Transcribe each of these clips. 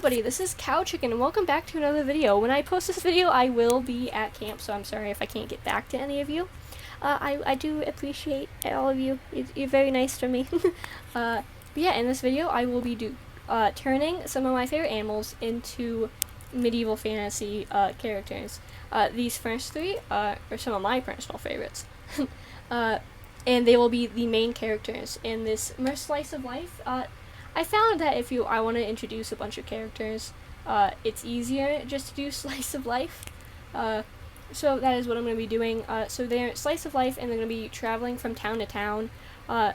Everybody, this is Cow Chicken and welcome back to another video. When I post this video, I will be at camp, so I'm sorry if I can't get back to any of you. I do appreciate all of you. You're very nice to me. But yeah, in this video, I will be turning some of my favorite animals into medieval fantasy characters. These first three are some of my personal favorites. And they will be the main characters in this slice of life. I found that if I want to introduce a bunch of characters, it's easier just to do slice of life. So that is what I'm going to be doing. So they're slice of life, and they're going to be traveling from town to town. I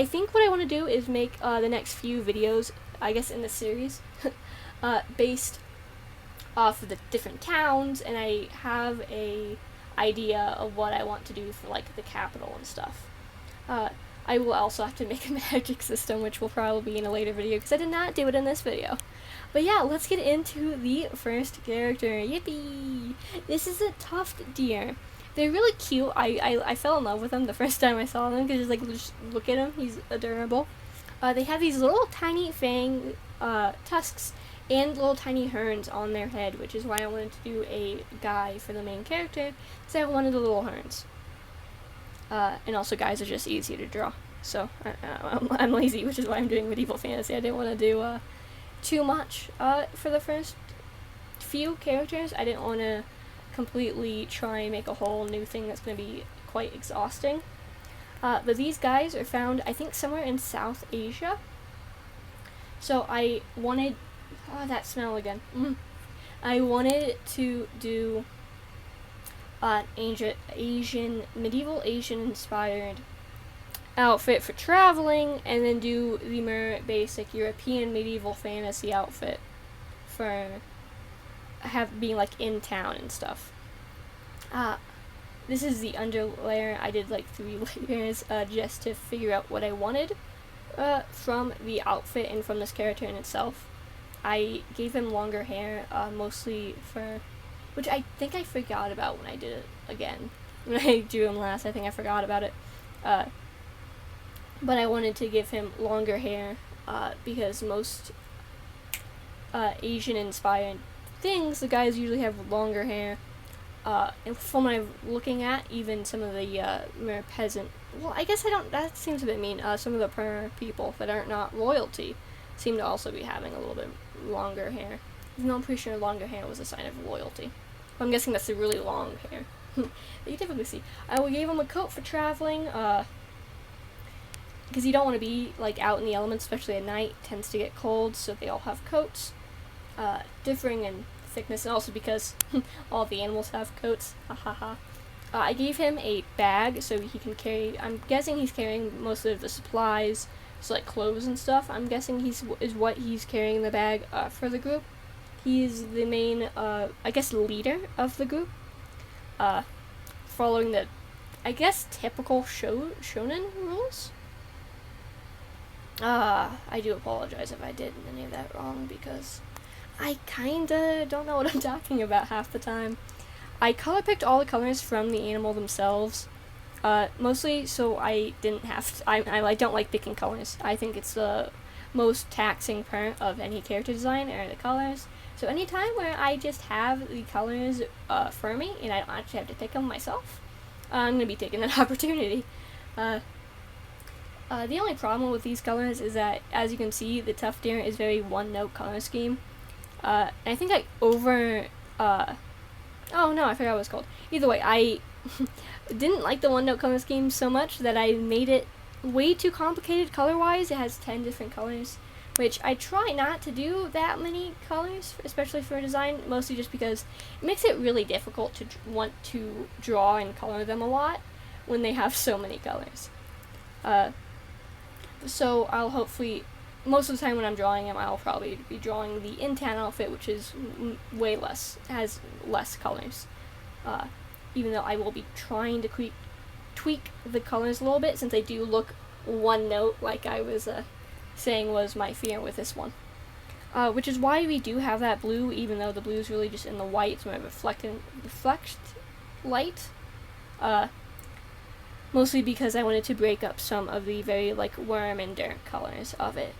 think what I want to do is make the next few videos, I guess in the series, based off of the different towns, and I have a idea of what I want to do for like the capital and stuff. I will also have to make a magic system, which will probably be in a later video, because I did not do it in this video. But yeah, let's get into the first character. Yippee! This is a Tufted deer. They're really cute. I fell in love with them the first time I saw them, because just look at him, he's adorable. They have these little tiny fang tusks and little tiny horns on their head, which is why I wanted to do a guy for the main character, because I wanted the little horns. And also guys are just easier to draw, so I'm lazy, which is why I'm doing medieval fantasy. I didn't want to do too much for the first few characters. I didn't want to completely try and make a whole new thing that's going to be quite exhausting. But these guys are found, I think, somewhere in South Asia. So I wanted, that smell again. I wanted to do medieval Asian inspired outfit for traveling, and then do the more basic European medieval fantasy outfit for being like in town and stuff. This is the underlayer. I did like 3 layers just to figure out what I wanted from the outfit and from this character in itself. I gave him longer hair, mostly for, which I think I forgot about when I did it again. When I drew him last, I think I forgot about it. But I wanted to give him longer hair, because most Asian-inspired things, the guys usually have longer hair. And from what I'm looking at, even some of the more peasant, well, I guess that seems a bit mean. Some of the poor people that are not royalty seem to also be having a little bit longer hair. Even though I'm pretty sure longer hair was a sign of loyalty. I'm guessing that's a really long hair that you typically see. I gave him a coat for traveling, because you don't want to be like out in the elements, especially at night. It tends to get cold, so they all have coats, differing in thickness, and also because all the animals have coats. I gave him a bag so he can carry. I'm guessing he's carrying most of the supplies, so like clothes and stuff. I'm guessing is what he's carrying in the bag for the group. He's the main, I guess, leader of the group, following the, I guess, typical shonen rules. I do apologize if I did any of that wrong, because I kinda don't know what I'm talking about half the time. I color picked all the colors from the animal themselves, mostly so I didn't have to, I don't like picking colors. I think it's the most taxing part of any character design are the colors. So anytime where I just have the colors for me, and I don't actually have to pick them myself, I'm going to be taking that opportunity. The only problem with these colors is that, as you can see, the Tufted deer is very one-note color scheme. And I think oh no, I forgot what it's called. Either way, I didn't like the one-note color scheme so much that I made it way too complicated color-wise. It has 10 different colors, which I try not to do that many colors, especially for design, mostly just because it makes it really difficult to want to draw and color them a lot when they have so many colors. So I'll hopefully, most of the time when I'm drawing them, I'll probably be drawing the in-town outfit, which is way less, has less colors. Even though I will be trying to tweak the colors a little bit, since they do look one note, like I was saying was my fear with this one. Which is why we do have that blue, even though the blue is really just in the white, it's more reflect light. Mostly because I wanted to break up some of the very, like, worm and dirt colors of it.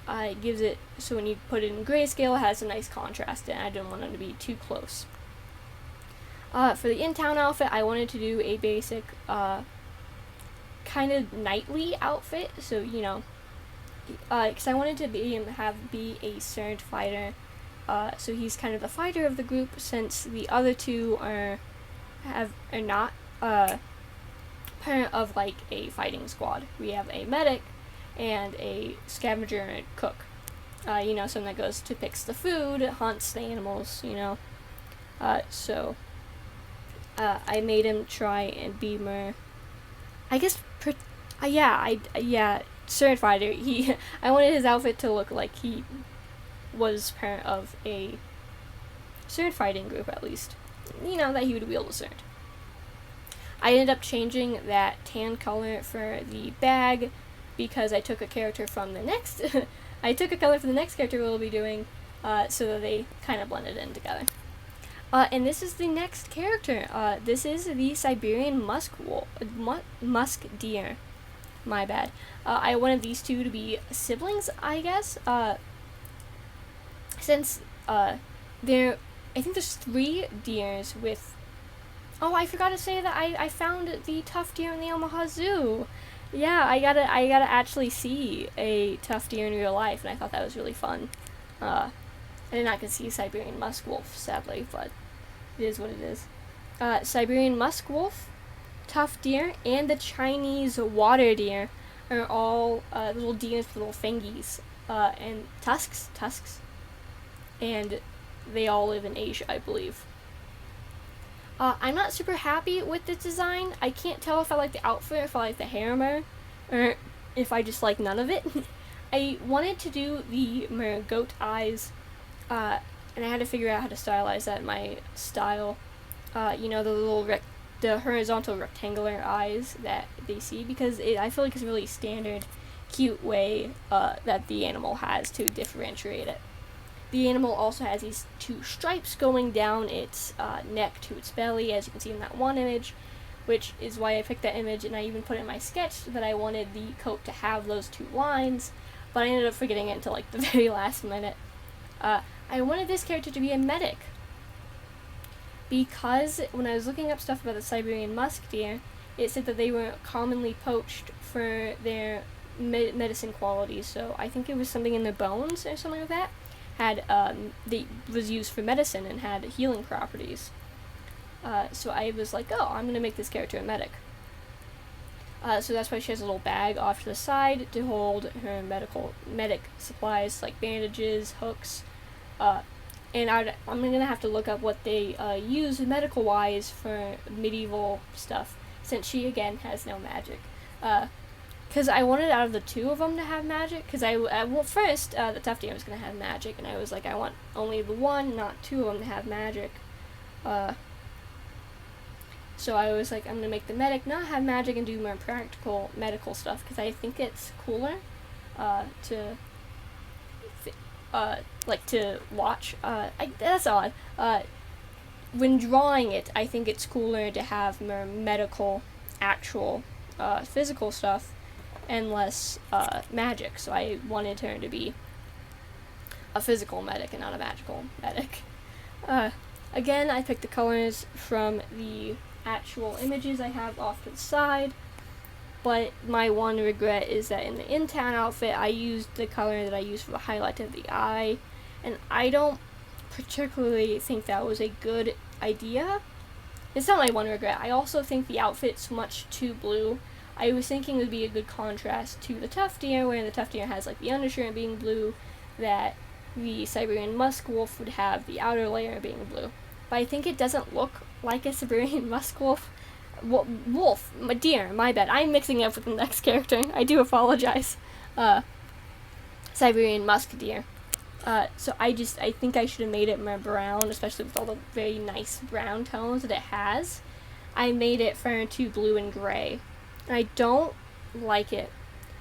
it gives it, so when you put it in grayscale, it has a nice contrast, and I didn't want it to be too close. For the in-town outfit, I wanted to do a basic, kind of knightly outfit, so, you know, because I wanted to be a CERN fighter, so he's kind of the fighter of the group, since the other two are not, part of, like, a fighting squad. We have a medic, and a scavenger and a cook. You know, someone that goes to picks the food, hunts the animals, you know. So I made him try and be more, I guess, CERN fighter. I wanted his outfit to look like he was part of a CERN fighting group, at least. You know, that he would wield a CERN. I ended up changing that tan color for the bag, because I took a character from the next, I took a color from the next character we'll be doing, so that they kind of blended in together. And this is the next character. This is the Siberian Musk deer. My bad. I wanted these two to be siblings, I guess. Since I think there's 3 deers with. Oh, I forgot to say that I found the tough deer in the Omaha Zoo. Yeah, I gotta actually see a tough deer in real life, and I thought that was really fun. I did not get to see Siberian musk wolf, sadly, but it is what it is. Siberian musk wolf, tough deer, and the Chinese water deer are all little deers with little fingies and tusks, and they all live in Asia, I believe. I'm not super happy with the design. I can't tell if I like the outfit, if I like the hair more, or if I just like none of it. I wanted to do the goat eyes, and I had to figure out how to stylize that in my style. You know, the horizontal rectangular eyes that they see, because I feel like it's a really standard, cute way that the animal has to differentiate it. The animal also has these 2 stripes going down its neck to its belly, as you can see in that one image, which is why I picked that image, and I even put in my sketch that I wanted the coat to have those 2 lines, but I ended up forgetting it until like the very last minute. I wanted this character to be a medic, because when I was looking up stuff about the Siberian musk deer, it said that they were commonly poached for their medicine qualities, so I think it was something in their bones or something like that. Was used for medicine and had healing properties. So I was like, oh, I'm gonna make this character a medic. So that's why she has a little bag off to the side to hold her medic supplies, like bandages, hooks, and I'm gonna have to look up what they use medical wise for medieval stuff, since she again has no magic. Because I wanted out of the 2 of them to have magic, because first, the tough deer was going to have magic, and I was like, I want only the 1, not 2 of them to have magic. So I was like, I'm going to make the medic not have magic and do more practical medical stuff, because I think it's cooler to watch. That's odd. When drawing it, I think it's cooler to have more medical, actual, physical stuff, and less magic, so I wanted her to be a physical medic and not a magical medic. Again, I picked the colors from the actual images I have off to the side, but my one regret is that in the in-town outfit, I used the color that I used for the highlight of the eye, and I don't particularly think that was a good idea. It's not my one regret. I also think the outfit's much too blue. I was thinking it would be a good contrast to the tough deer, where the tough deer has like the undershirt being blue, that the Siberian musk wolf would have the outer layer being blue. But I think it doesn't look like a Siberian musk wolf. Deer, my bad. I'm mixing it up with the next character. I do apologize. Siberian musk deer. So I think I should have made it more brown, especially with all the very nice brown tones that it has. I made it far too blue and gray. I don't like it.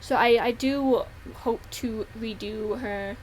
So I do hope to redo her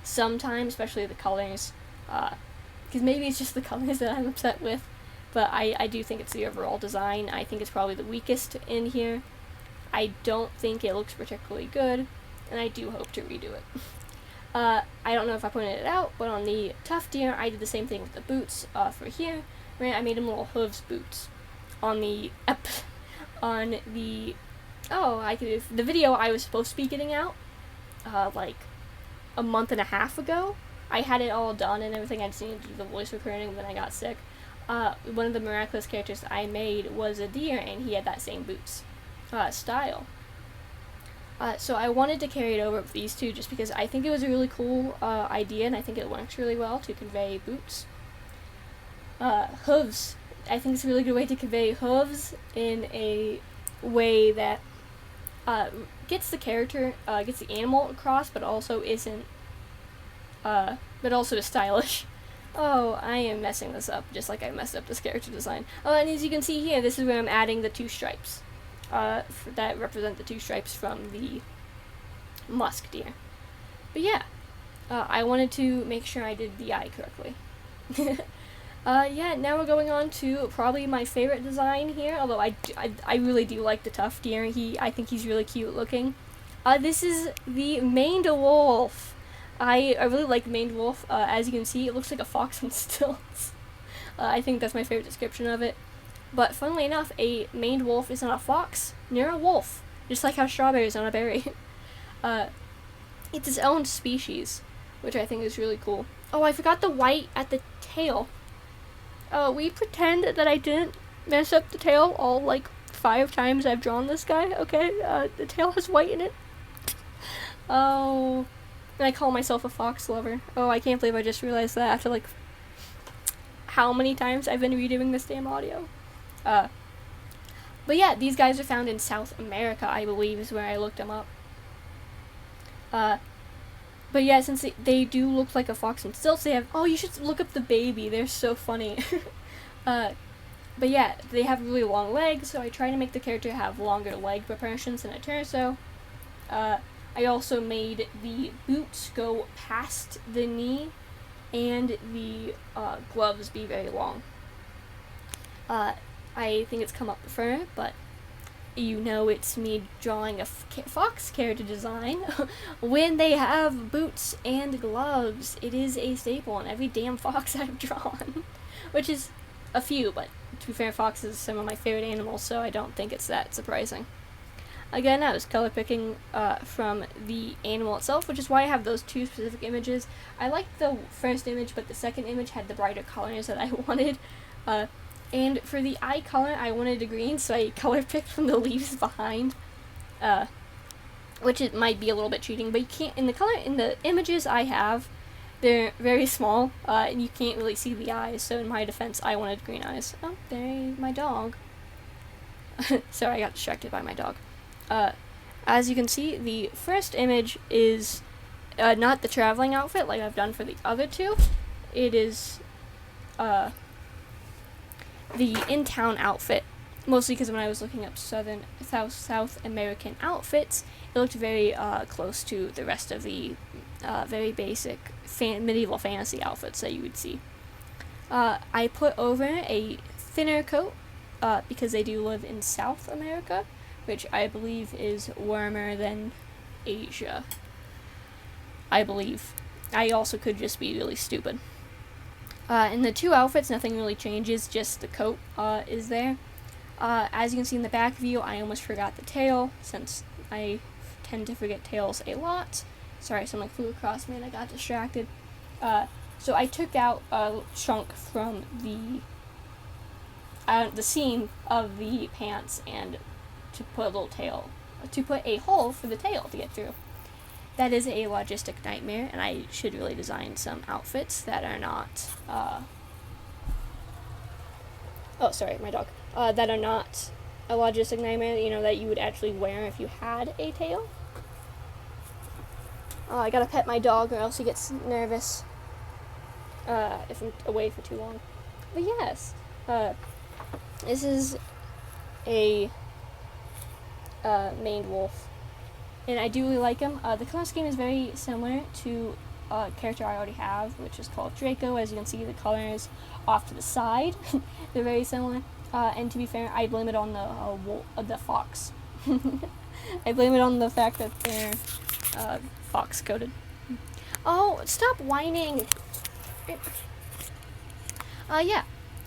sometime, especially the colors. Because maybe it's just the colors that I'm upset with. But I do think it's the overall design. I think it's probably the weakest in here. I don't think it looks particularly good. and I do hope to redo it. I don't know if I pointed it out, but on the Tuft deer, I did the same thing with the boots for here, right? I made him little hooves boots. On the the video I was supposed to be getting out, like a month and a half ago. I had it all done and everything. I just needed to do the voice recording, and then I got sick. One of the miraculous characters I made was a deer, and he had that same boots style. So I wanted to carry it over with these two just because I think it was a really cool idea, and I think it works really well to convey boots. Hooves. I think it's a really good way to convey hooves in a way that gets the character, gets the animal across, but also isn't, but also is stylish. Oh, I am messing this up, just like I messed up this character design. Oh, and as you can see here, this is where I'm adding the two stripes. That represent the two stripes from the musk deer. But yeah, I wanted to make sure I did the eye correctly. Yeah, now we're going on to probably my favorite design here, although I really do like the Tuft deer. I think he's really cute looking. This is the maned wolf. I really like maned wolf. As you can see, it looks like a fox on stilts. I think that's my favorite description of it. But funnily enough, a maned wolf is not a fox, nor a wolf, just like how strawberry is not a berry. It's its own species, which I think is really cool. Oh, I forgot the white at the tail. We pretend that I didn't mess up the tail all like 5 times I've drawn this guy, okay? The tail has white in it. Oh, and I call myself a fox lover. Oh, I can't believe I just realized that after like how many times I've been redoing this damn audio. But yeah, these guys are found in South America, I believe, is where I looked them up. But yeah, since they do look like a fox and stilts, they have... Oh, you should look up the baby. They're so funny. But yeah, they have really long legs, so I try to make the character have longer leg proportions than a torso. I also made the boots go past the knee, and the gloves be very long. I think it's come up before, but you know it's me drawing a fox character design when they have boots and gloves. It is a staple in every damn fox I've drawn, which is a few, but to be fair, foxes are some of my favorite animals, so I don't think it's that surprising. Again, I was color picking from the animal itself, which is why I have those 2 specific images. I liked the first image, but the second image had the brighter colors that I wanted. And for the eye color, I wanted a green, so I color picked from the leaves behind, which it might be a little bit cheating, but you can't, in the images I have, they're very small, and you can't really see the eyes, so in my defense, I wanted green eyes. Oh, there's my dog. Sorry, I got distracted by my dog. As you can see, the first image is not the traveling outfit like I've done for the other 2. It is, the in-town outfit, mostly because when I was looking up South American outfits, it looked very close to the rest of the very basic medieval fantasy outfits that you would see. I put over a thinner coat because they do live in South America, which I believe is warmer than Asia. I believe. I also could just be really stupid. In the 2 outfits, nothing really changes, just the coat is there. As you can see in the back view, I almost forgot the tail, since I tend to forget tails a lot. Sorry, something flew across me and I got distracted. So I took out a chunk from the seam of the pants and to put a little tail, to put a hole for the tail to get through. That is a logistic nightmare, and I should really design some outfits that are not, oh, sorry, my dog, that are not a logistic nightmare, you know, that you would actually wear if you had a tail. Oh, I gotta pet my dog or else he gets nervous, if I'm away for too long. But yes, this is a, maned wolf. And I do really like him. The color scheme is very similar to a character I already have, which is called Draco. As you can see, the colors off to the side, they're very similar. And to be fair, I blame it on the fox. I blame it on the fact that they're fox coated. Oh, stop whining. Yeah.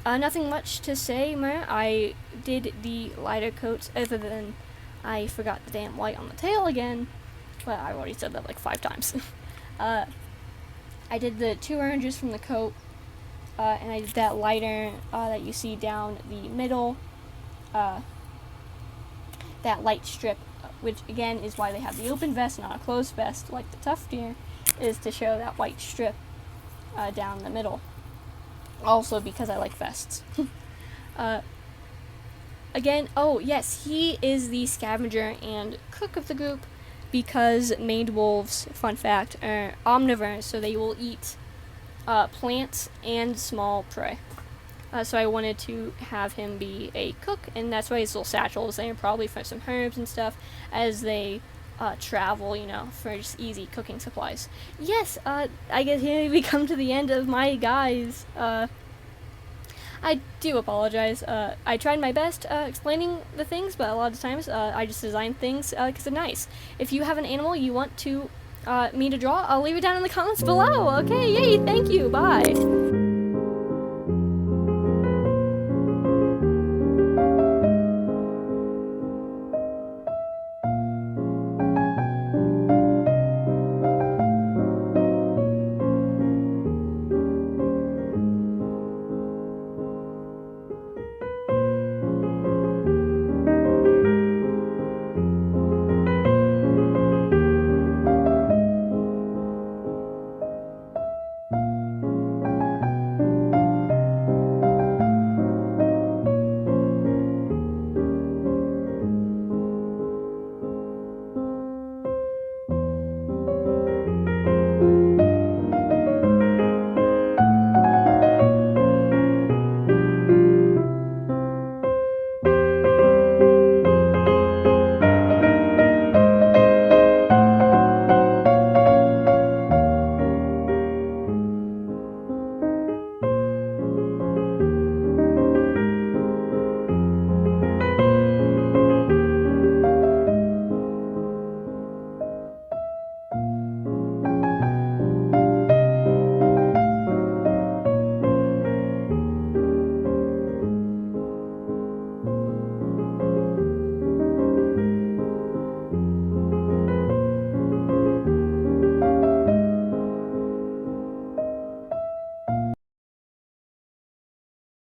Nothing much to say, man. I did the lighter coats, other than I forgot the damn white on the tail again. Well, I already said that like 5 times. I did the 2 oranges from the coat, and I did that lighter that you see down the middle, that light strip, which again is why they have the open vest, not a closed vest like the Tufted, is to show that white strip down the middle. Also because I like vests. Again, oh yes, he is the scavenger and cook of the group, because maned wolves, fun fact, are omnivores, so they will eat plants and small prey. So I wanted to have him be a cook, and that's why his little satchel is there, probably for some herbs and stuff, as they travel, you know, for just easy cooking supplies. Yes, I guess here we come to the end of my guys. I do apologize. I tried my best explaining the things, but a lot of times I just design things because they're nice. If you have an animal you want to me to draw, I'll leave it down in the comments below. Okay, yay, thank you, bye.